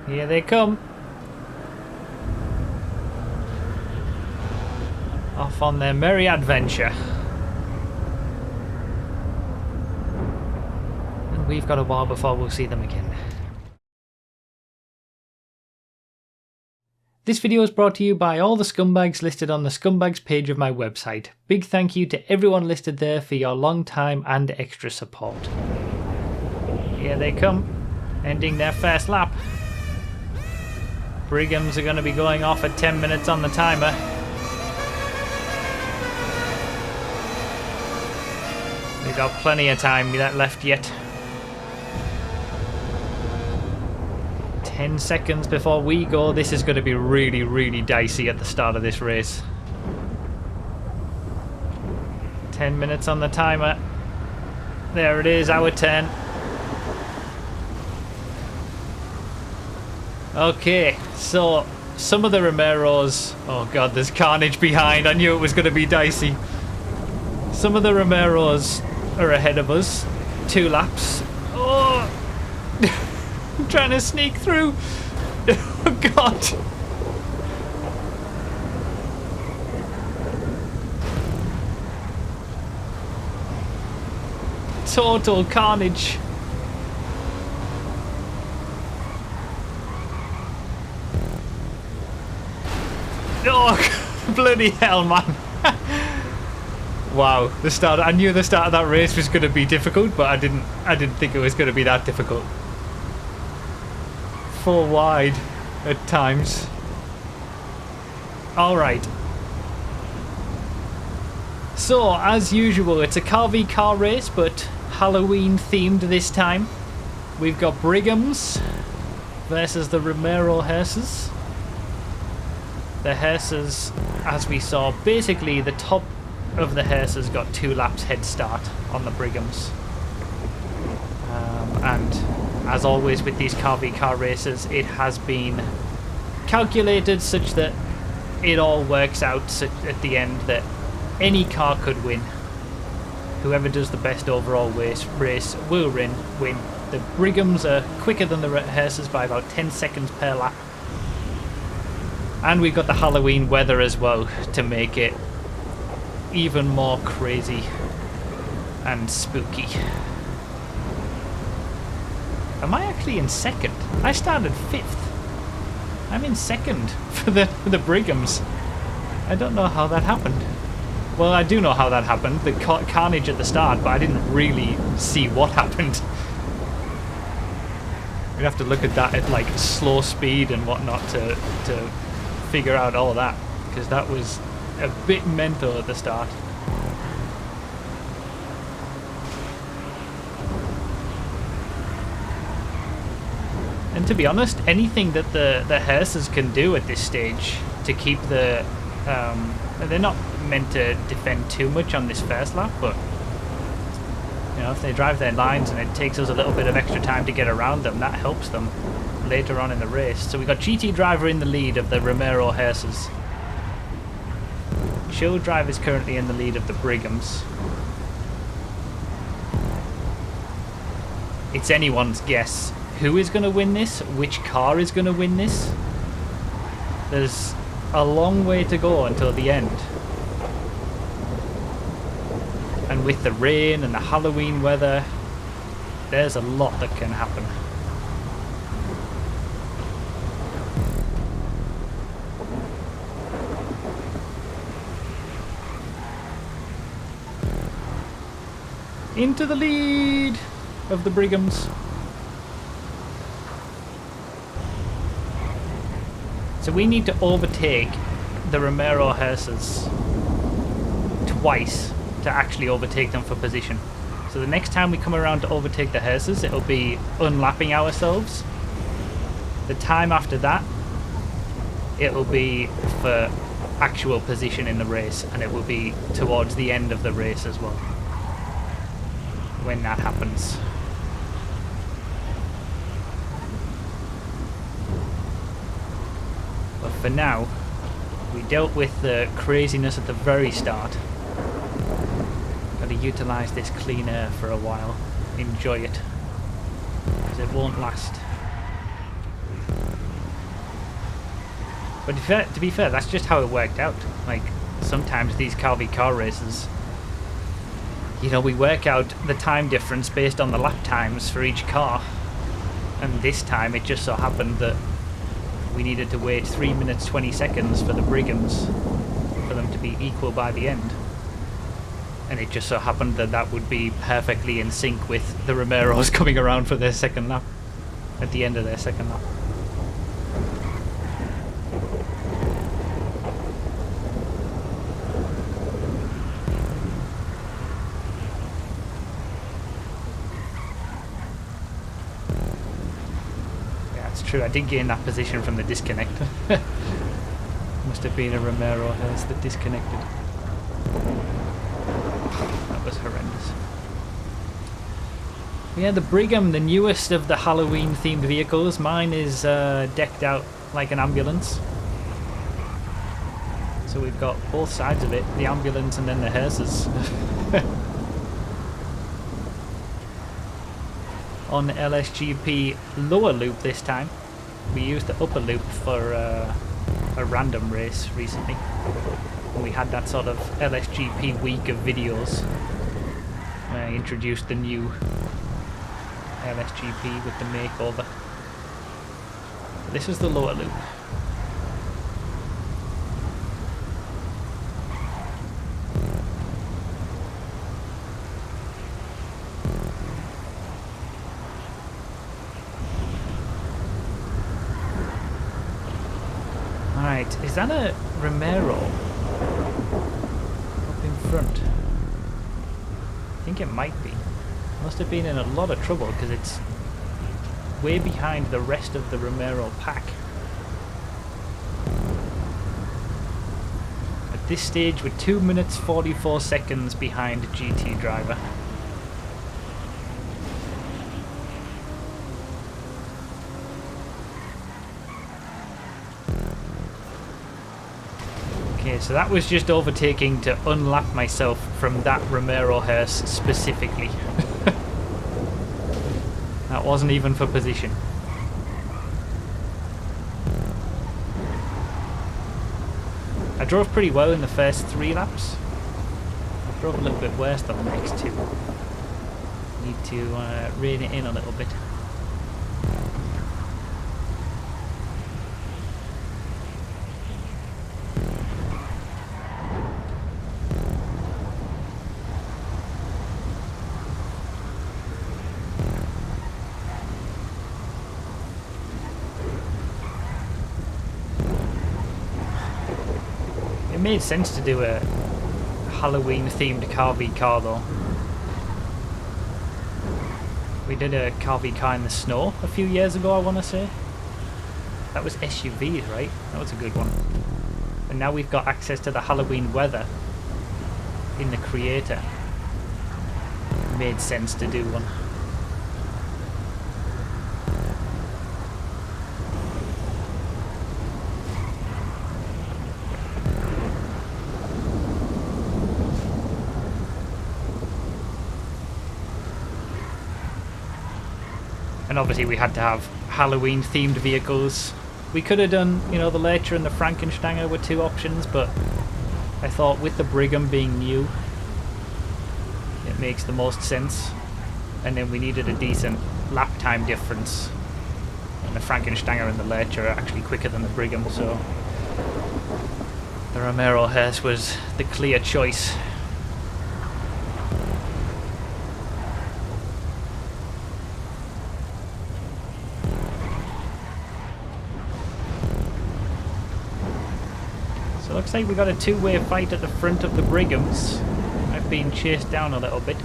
Here they come. Off on their merry adventure. And we've got a while before we'll see them again. This video is brought to you by all the scumbags listed on the scumbags page of my website. Big thank you to everyone listed there for your long time and extra support. Here they come, ending their first lap. Brighams are going to be going off at 10 minutes on the timer. We've got plenty of time left yet. 10 seconds before we go. This is going to be really, really dicey at the start of this race. 10 minutes on the timer. There it is, our turn. Okay, so some of the Romeros... Oh god, there's carnage behind. I knew it was going to be dicey. Some of the Romeros are ahead of us. 2 laps. Oh! I'm trying to sneak through. Oh god. Total carnage. Oh, bloody hell, man. Wow, the start. I knew the start of that race was going to be difficult, but I didn't think it was going to be that difficult. 4 wide at times. Alright. So, as usual, it's a car v car race, but Halloween themed this time. We've got Brighams versus the Romero hearses. The hearses, as we saw, basically the top of the hearses got 2 laps head start on the Brighams. And as always with these car v car races, it has been calculated such that it all works out at the end that any car could win. Whoever does the best overall race will win. The Brighams are quicker than the hearses by about 10 seconds per lap. And we've got the Halloween weather as well to make it even more crazy and spooky. Am I actually in second? I started 5th. I'm in second for the Brighams. I don't know how that happened. Well, I do know how that happened. The carnage at the start, but I didn't really see what happened. We'd have to look at that at like slow speed and whatnot to figure out all that, because that was a bit mental at the start. And to be honest, anything that the hearses can do at this stage to keep the... they're not meant to defend too much on this first lap, but you know, if they drive their lines and it takes us a little bit of extra time to get around them, that helps them later on in the race. So we got GT Driver in the lead of the Romero hearses. Show Drive is currently in the lead of the Brighams. It's anyone's guess who is going to win this, which car is going to win this. There's a long way to go until the end. And with the rain and the Halloween weather, there's a lot that can happen. Into the lead of the Brighams. So we need to overtake the Romero hearses twice to actually overtake them for position. So the next time we come around to overtake the hearses, it'll be unlapping ourselves. The time after that, it'll be for actual position in the race, and it will be towards the end of the race as well when that happens. But for now, we dealt with the craziness at the very start. Got to utilise this clean air for a while. Enjoy it, because it won't last. But to be fair, that's just how it worked out. Like, sometimes these car v car races, you know, we work out the time difference based on the lap times for each car. And this time it just so happened that we needed to wait 3 minutes 20 seconds for the Brighams for them to be equal by the end. And it just so happened that that would be perfectly in sync with the Romeros coming around for their second lap, at the end of their second lap. Yeah, it's true, I did gain that position from the disconnect. Must have been a Romero Hearst that disconnected. That was horrendous. Yeah, the Brigham, the newest of the Halloween themed vehicles. Mine is decked out like an ambulance. So we've got both sides of it, the ambulance and then the hearses. On LSGP lower loop this time. We used the upper loop for a random race recently. And we had that sort of LSGP week of videos where I introduced the new LSGP with the makeover. This is the lower loop. Alright, is that a Romero up in front? I think it might be. Must have been in a lot of trouble because it's way behind the rest of the Romero pack. At this stage we're 2 minutes 44 seconds behind GT Driver. Okay, so that was just overtaking to unlap myself from that Romero Hearst specifically. That wasn't even for position. I drove pretty well in the first 3 laps. I drove a little bit worse than the next 2. Need to rein it in a little bit. It made sense to do a Halloween themed car v car though. We did a car v car in the snow a few years ago, I want to say. That was SUVs, right? That was a good one. And now we've got access to the Halloween weather in the creator. It made sense to do one. And obviously we had to have Halloween themed vehicles. We could have done, you know, the Lercher and the Frankensteiner were 2 options, but I thought with the Brigham being new, it makes the most sense. And then we needed a decent lap time difference. And the Frankensteiner and the Lercher are actually quicker than the Brigham, so the Romero Hearst was the clear choice. Looks like we got a 2-way fight at the front of the Brighams. I've been chased down a little bit.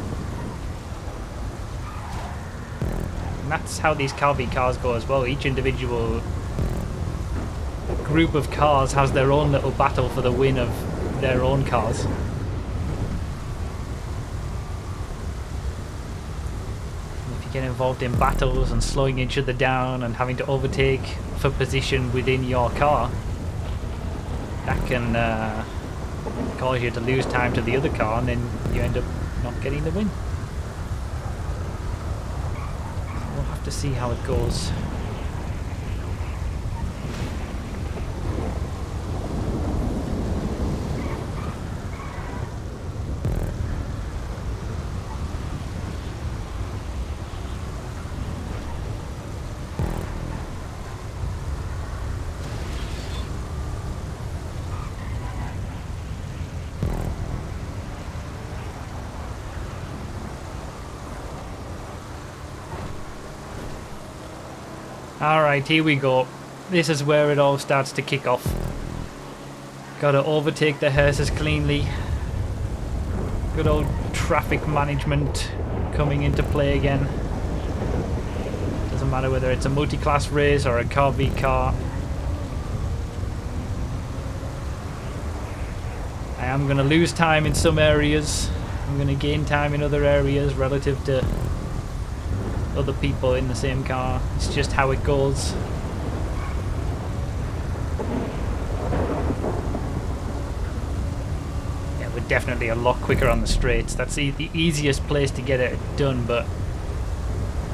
And that's how these car v cars go as well. Each individual group of cars has their own little battle for the win of their own cars. And if you get involved in battles and slowing each other down and having to overtake for position within your car, that can cause you to lose time to the other car, and then you end up not getting the win. So we'll have to see how it goes. Alright, here we go. This is where it all starts to kick off. Gotta overtake the hearses cleanly. Good old traffic management coming into play again. Doesn't matter whether it's a multi-class race or a car v car. I am going to lose time in some areas. I'm going to gain time in other areas relative to other people in the same car. It's just how it goes. Yeah, we're definitely a lot quicker on the straights. That's the easiest place to get it done, but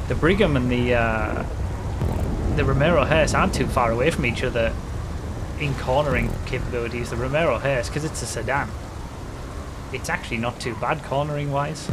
the Brigham and the Romero Hearse aren't too far away from each other in cornering capabilities. The Romero Hearse, because it's a sedan, it's actually not too bad cornering wise.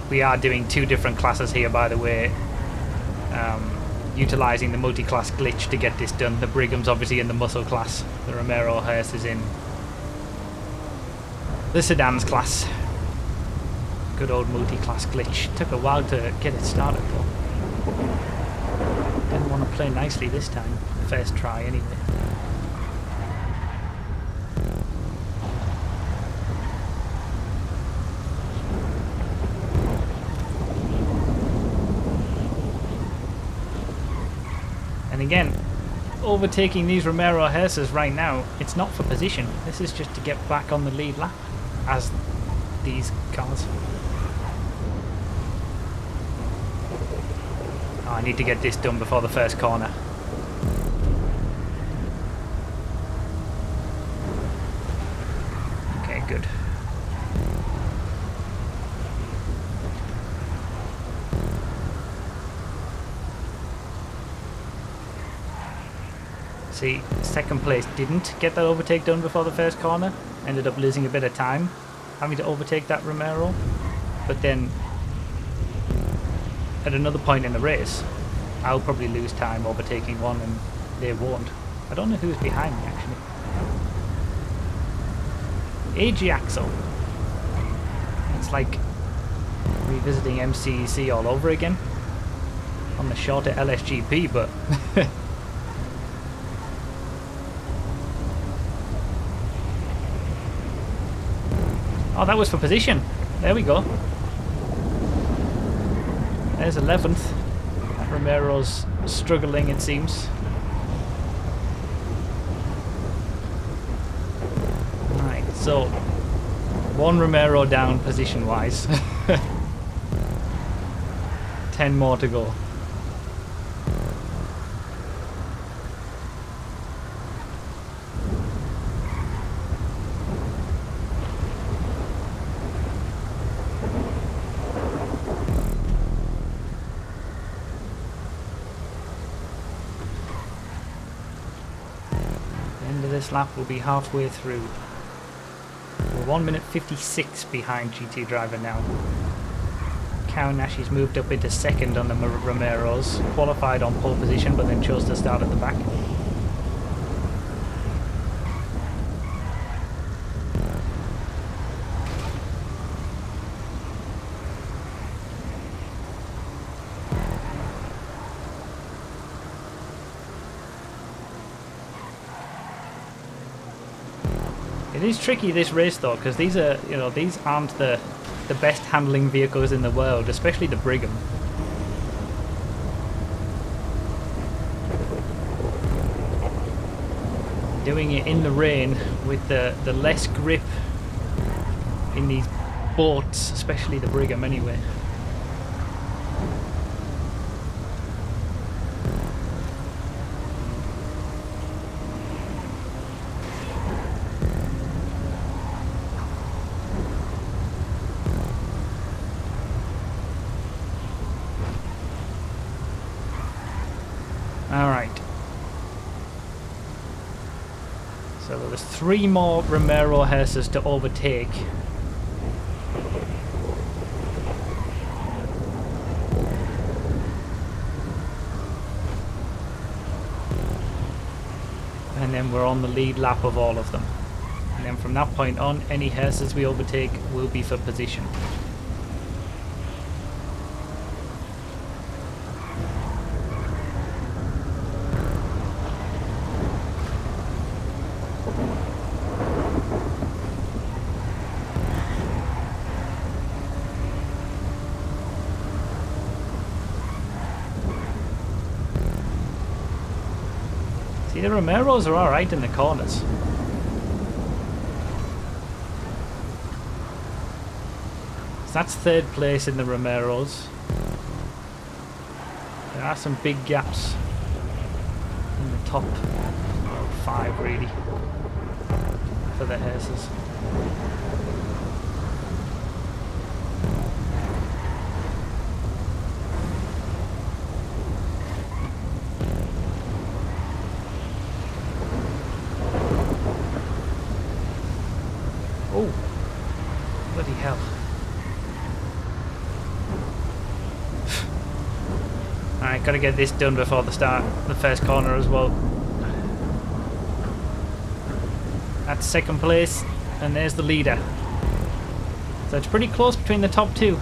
We are doing two different classes here, by the way, utilising the multi-class glitch to get this done. The Brigham's obviously in the muscle class, the Romero Hearse is in the sedans class. Good old multi-class glitch. Took a while to get it started though. Didn't want to play nicely this time. First try anyway. And again, overtaking these Romero Hearses right now, it's not for position. This is just to get back on the lead lap as these cars. Oh, I need to get this done before the first corner. Okay, good. See, second place didn't get that overtake done before the first corner. Ended up losing a bit of time having to overtake that Romero. But then at another point in the race, I'll probably lose time overtaking one and they won't. I don't know who's behind me actually. AG Axel. It's like revisiting MCEC all over again on the shorter LSGP, but oh, that was for position. There we go. There's 11th. Romero's struggling, it seems. Right, so one Romero down position-wise. 10 more to go. This lap will be halfway through. We're 1 minute 56 behind GT Driver now. Kawashi's moved up into second on the Romeros, qualified on pole position but then chose to start at the back. It is tricky this race though, because these are, these aren't the best handling vehicles in the world, especially the Brigham. Doing it in the rain with the less grip in these boats, especially the Brigham anyway. Alright. So there was 3 more Romero Hearses to overtake. then we're on the lead lap of all of them. And then from that point on, any hearses we overtake will be for position. See, the Romeros are alright in the corners. So that's third place in the Romeros. There are some big gaps in the top 5 really for the hearses. Oh, bloody hell. Alright, gotta get this done before the start, the first corner as well. That's second place, and there's the leader. So it's pretty close between the top two.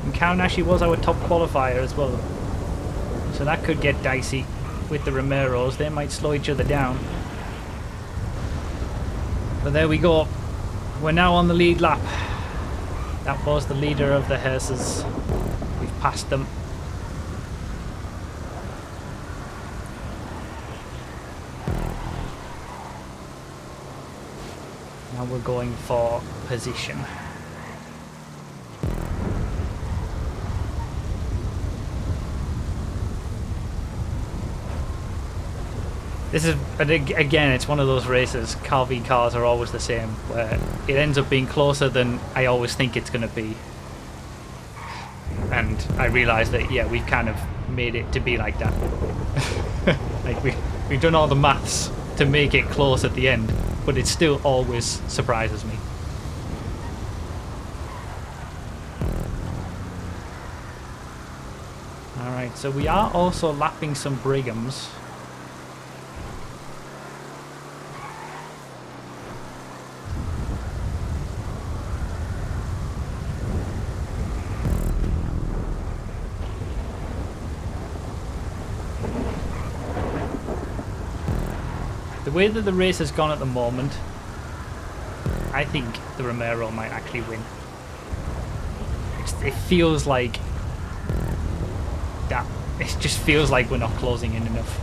And Kaunashi was our top qualifier as well. So that could get dicey with the Romeros. They might slow each other down. But there we go. We're now on the lead lap. That was the leader of the hearses. We've passed them. Now we're going for position. This is, again, it's one of those races, car v cars are always the same, where it ends up being closer than I always think it's going to be. And I realise that, yeah, we've kind of made it to be like that. Like, we've done all the maths to make it close at the end, but it still always surprises me. Alright, so we are also lapping some Brighams. The way that the race has gone at the moment, I think the Romero might actually win. It feels like that. It just feels like we're not closing in enough.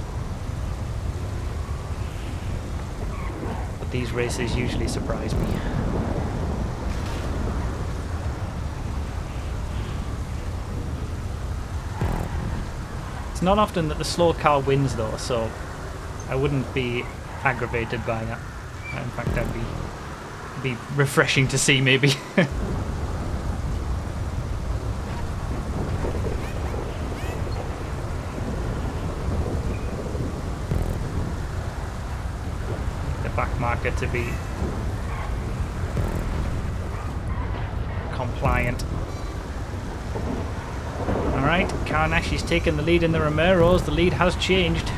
But these races usually surprise me. It's not often that the slow car wins though, so I wouldn't be aggravated by that. In fact, that'd be refreshing to see, maybe. The back marker to be compliant. Alright, Kaunashi's taken the lead in the Romeros. The lead has changed.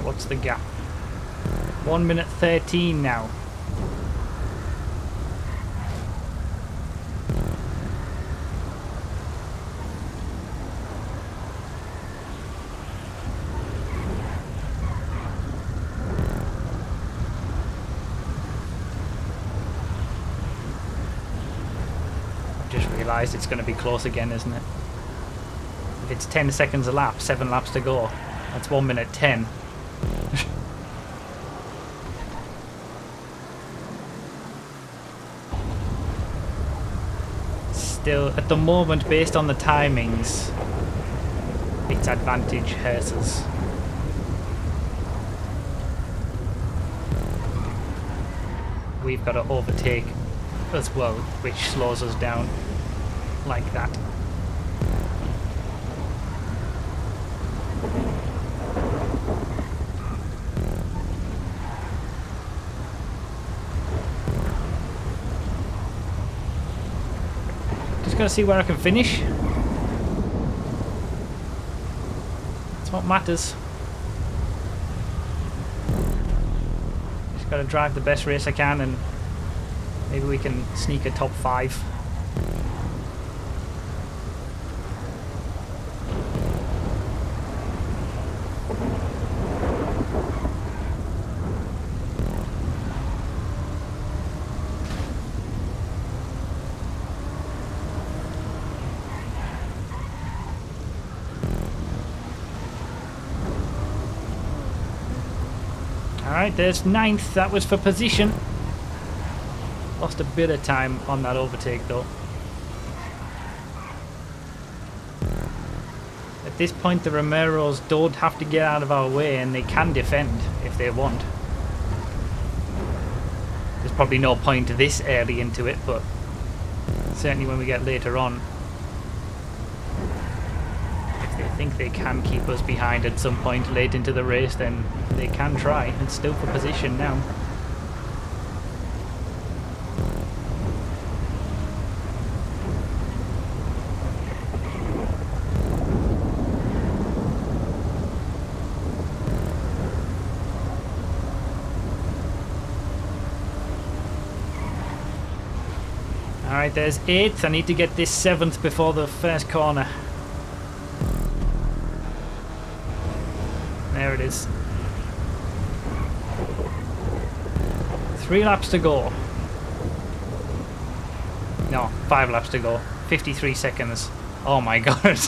What's the gap? 1 minute 13 now. I've just realised it's going to be close again, isn't it? If it's 10 seconds a lap, 7 laps to go, that's 1 minute 10. Still, at the moment, based on the timings, it's advantage hearses. we've got to overtake as well, which slows us down like that. Just gotta see where I can finish. That's what matters. Just gotta drive the best race I can, and maybe we can sneak a top 5. Alright, there's 9th. That was for position. Lost a bit of time on that overtake though. At this point the Romeros don't have to get out of our way, and they can defend if they want. There's probably no point this early into it, but certainly when we get later on, if they think they can keep us behind at some point late into the race, then they can try. It's still for position now. Alright, there's 8th. I need to get this 7th before the first corner. There it is. 3 laps to go. No, 5 laps to go. 53 seconds. Oh my god.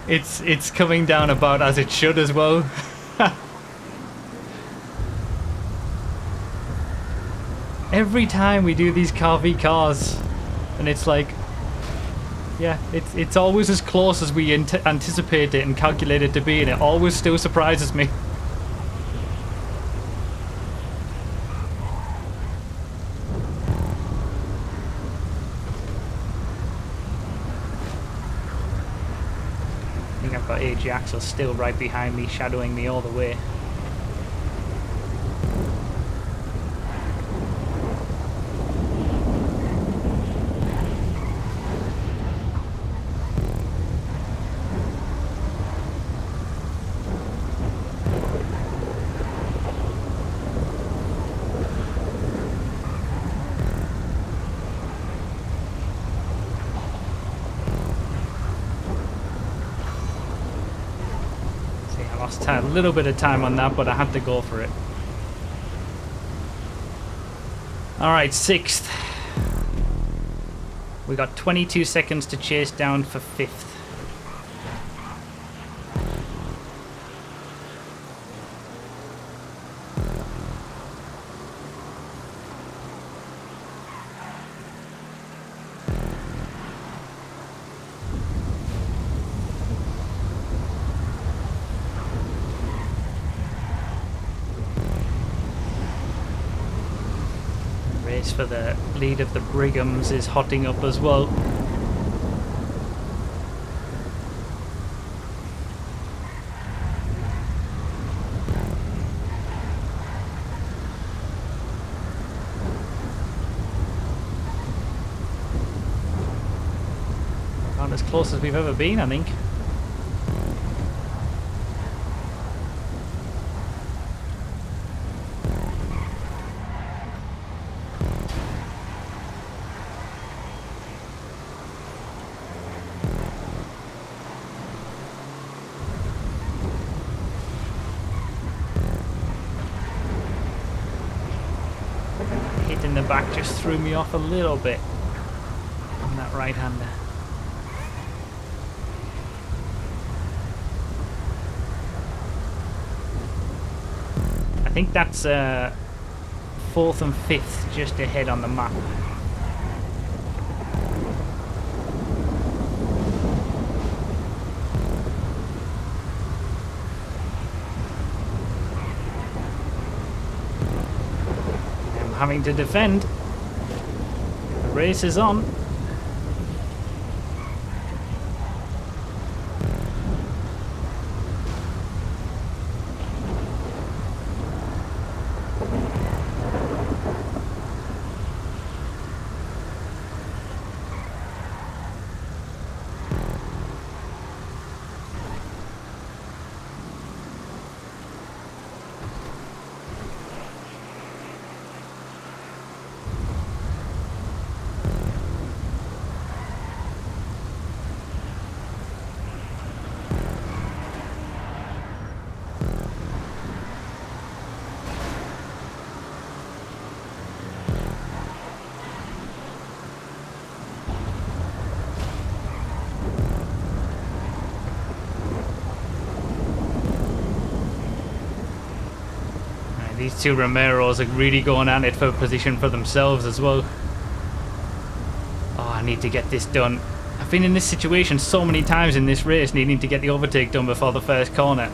It's coming down about as it should as well. Every time we do these car v cars, and it's like, yeah, it's always as close as we anticipate it and calculate it to be, and it always still surprises me. I think I've got AJ Axel still right behind me, shadowing me all the way. A little bit of time on that, but I had to go for it. Alright, 6th. We got 22 seconds to chase down for 5th. For the lead of the Brighams is hotting up as well. About as close as we've ever been, I think. In the back just threw me off a little bit on that right-hander. I think that's 4th and 5th just ahead on the map. having to defend. The race is on. These two Romeros are really going at it for position for themselves as well. Oh, I need to get this done. I've been in this situation so many times in this race, needing to get the overtake done before the first corner.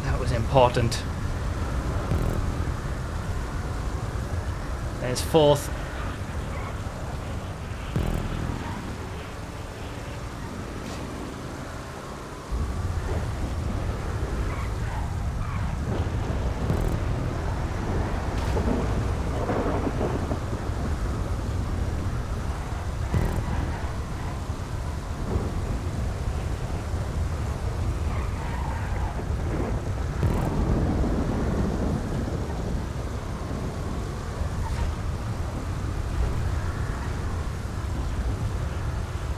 That was important. There's fourth.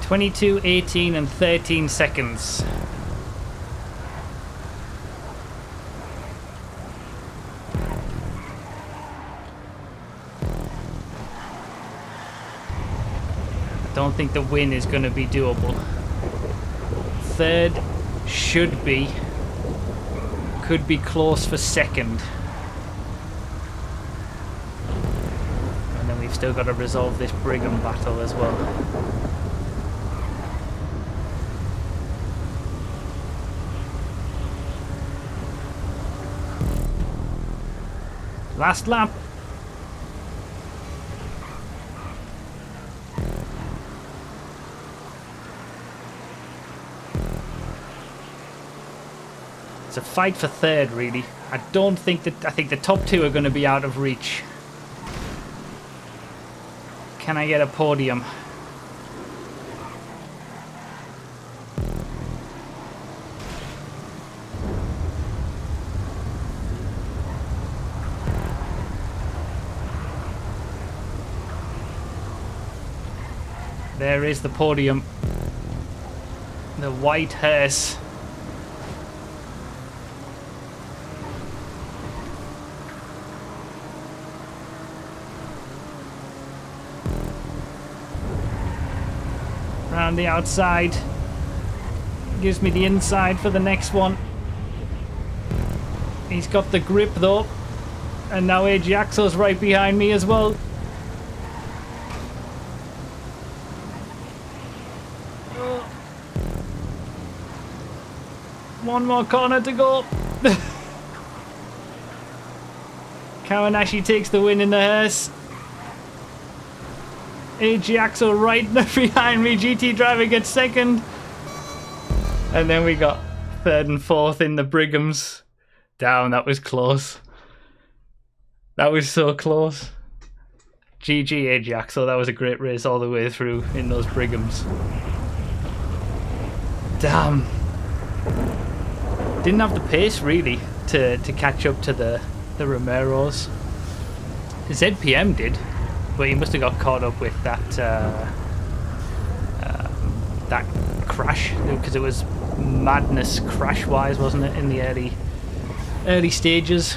(22, 18 and 13 seconds. I don't think the win is going to be doable. Third should be. Could be close for second. And then we've still got to resolve this Brigham battle as well. Last lap. It's a fight for third, really. I think the top two are going to be out of reach. Can I get a podium? There is the podium. The white hearse. Round the outside. Gives me the inside for the next one. He's got the grip though. And now Ajaxo's right behind me as well. One more corner to go. Kawanashi takes the win in the hearse. Ajaxo right behind me. GT driver gets second. And then we got third and fourth in the Brighams. Damn, that was close. That was so close. GG Ajaxo, that was a great race all the way through in those Brighams. Damn. Didn't have the pace really to catch up to the Romeros. ZPM did, but he must have got caught up with that that crash, because it was madness crash wise, wasn't it, in the early stages.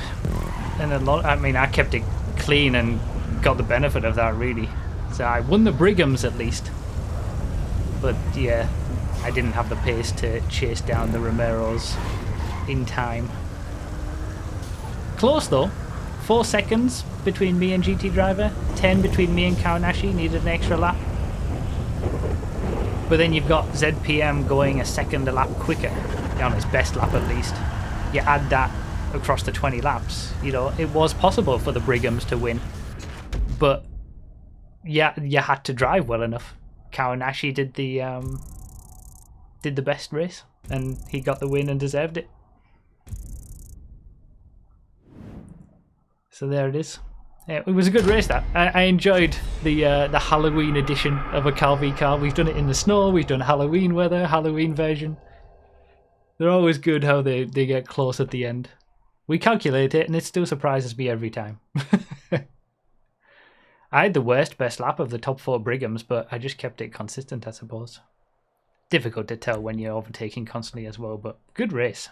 And I kept it clean and got the benefit of that really. So I won the Brighams at least, but yeah, I didn't have the pace to chase down the Romeros in time. Close though. 4 seconds between me and GT driver, 10 between me and Kawanashi. Needed an extra lap, but then you've got ZPM going a second a lap quicker on his best lap at least. you add that across the 20 laps, you know, it was possible for the Brighams to win. But yeah, you had to drive well enough. Kawanashi did the best race, and he got the win and deserved it. So there it is. Yeah, it was a good race. That I enjoyed the Halloween edition of a car v car. We've done it in the snow. We've done Halloween weather, Halloween version. They're always good how they get close at the end. We calculate it, and it still surprises me every time. I had the worst best lap of the top 4 Brighams, but I just kept it consistent, I suppose. Difficult to tell when you're overtaking constantly as well, but good race.